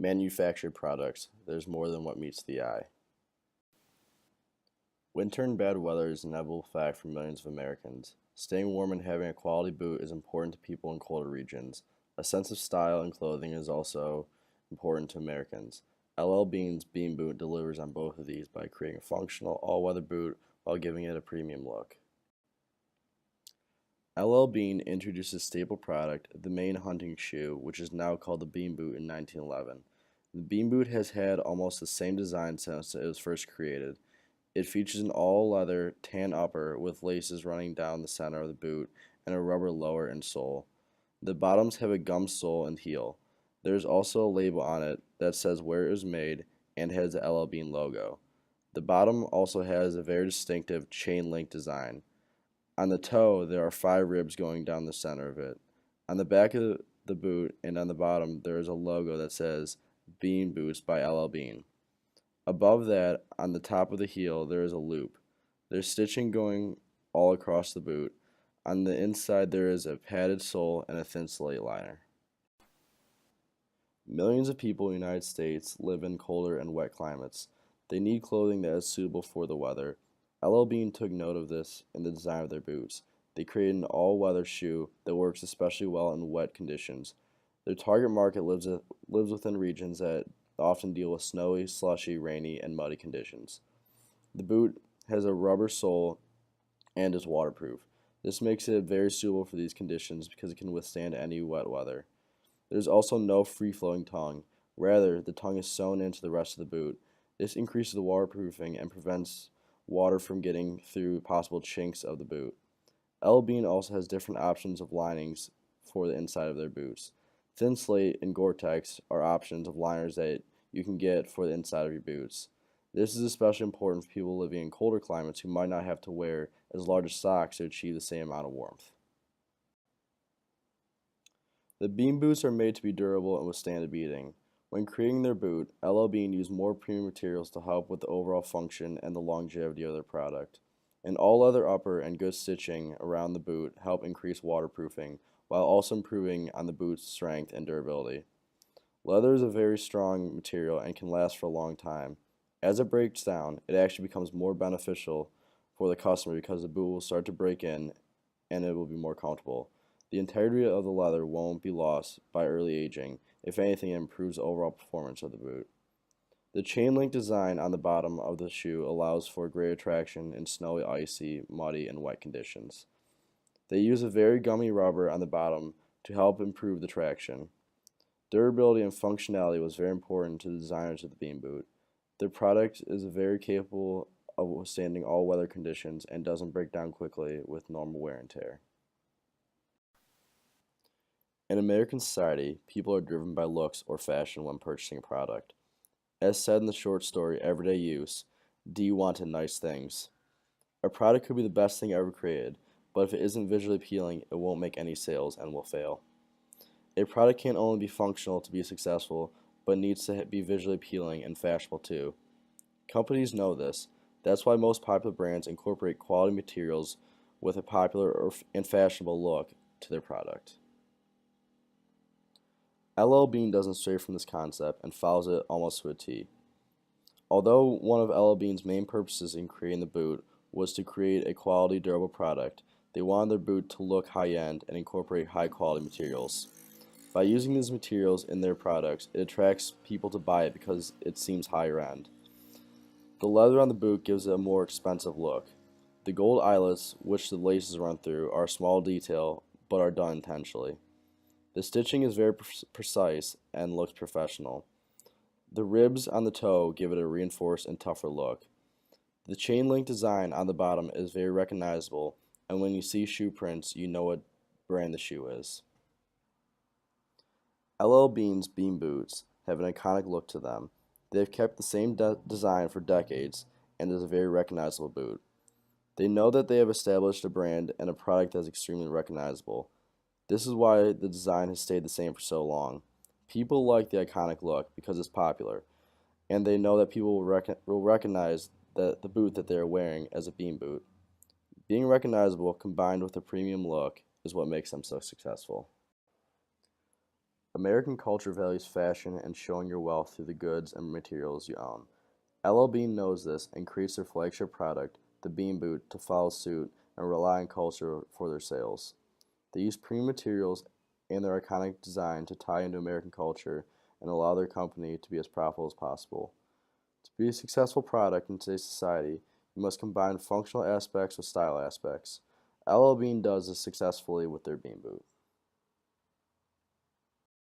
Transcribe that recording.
Manufactured products. There's more than what meets the eye. Winter and bad weather is an inevitable fact for millions of Americans. Staying warm and having a quality boot is important to people in colder regions. A sense of style in clothing is also important to Americans. LL Bean's Bean Boot delivers on both of these by creating a functional all-weather boot while giving it a premium look. LL Bean introduced a staple product, the Maine hunting shoe, which is now called the Bean Boot in 1911. The Bean Boot has had almost the same design since it was first created. It features an all-leather tan upper with laces running down the center of the boot and a rubber lower and sole. The bottoms have a gum sole and heel. There is also a label on it that says where it was made and has the LL Bean logo. The bottom also has a very distinctive chain link design. On the toe, there are 5 ribs going down the center of it. On the back of the boot and on the bottom, there is a logo that says Bean Boots by LL Bean. Above that, on the top of the heel, there is a loop. There's stitching going all across the boot. On the inside, there is a padded sole and a thin slate liner. Millions of people in the United States live in colder and wet climates. They need clothing that is suitable for the weather. LL Bean took note of this in the design of their boots. They created an all-weather shoe that works especially well in wet conditions. Their target market lives within regions that often deal with snowy, slushy, rainy, and muddy conditions. The boot has a rubber sole and is waterproof. This makes it very suitable for these conditions because it can withstand any wet weather. There's also no free-flowing tongue. Rather, the tongue is sewn into the rest of the boot. This increases the waterproofing and prevents water from getting through possible chinks of the boot. LL Bean also has different options of linings for the inside of their boots. Thin slate and Gore-Tex are options of liners that you can get for the inside of your boots. This is especially important for people living in colder climates who might not have to wear as large socks to achieve the same amount of warmth. The Bean boots are made to be durable and withstand a beating. When creating their boot, LL Bean used more premium materials to help with the overall function and the longevity of their product. An all-leather upper and good stitching around the boot help increase waterproofing, while also improving on the boot's strength and durability. Leather is a very strong material and can last for a long time. As it breaks down, it actually becomes more beneficial for the customer because the boot will start to break in and it will be more comfortable. The integrity of the leather won't be lost by early aging. If anything, it improves the overall performance of the boot. The chain link design on the bottom of the shoe allows for greater traction in snowy, icy, muddy, and wet conditions. They use a very gummy rubber on the bottom to help improve the traction. Durability and functionality was very important to the designers of the Bean Boot. Their product is very capable of withstanding all weather conditions and doesn't break down quickly with normal wear and tear. In American society, people are driven by looks or fashion when purchasing a product. As said in the short story Everyday Use, do you want nice things? A product could be the best thing ever created, but if it isn't visually appealing, it won't make any sales and will fail. A product can't only be functional to be successful, but needs to be visually appealing and fashionable too. Companies know this. That's why most popular brands incorporate quality materials with a popular and fashionable look to their product. LL Bean doesn't stray from this concept and follows it almost to a T. Although one of LL Bean's main purposes in creating the boot was to create a quality, durable product, they wanted their boot to look high-end and incorporate high-quality materials. By using these materials in their products, it attracts people to buy it because it seems higher-end. The leather on the boot gives it a more expensive look. The gold eyelets, which the laces run through, are a small detail, but are done intentionally. The stitching is very precise and looks professional. The ribs on the toe give it a reinforced and tougher look. The chain link design on the bottom is very recognizable, and when you see shoe prints, you know what brand the shoe is. LL Bean's Bean Boots have an iconic look to them. They have kept the same design for decades and is a very recognizable boot. They know that they have established a brand and a product that is extremely recognizable. This is why the design has stayed the same for so long. People like the iconic look because it's popular, and they know that people will recognize the boot that they are wearing as a Bean Boot. Being recognizable combined with a premium look is what makes them so successful. American culture values fashion and showing your wealth through the goods and materials you own. LL Bean knows this and creates their flagship product, the Bean Boot, to follow suit and rely on culture for their sales. They use premium materials and their iconic design to tie into American culture and allow their company to be as profitable as possible. To be a successful product in today's society, you must combine functional aspects with style aspects. LL Bean does this successfully with their Bean Boot.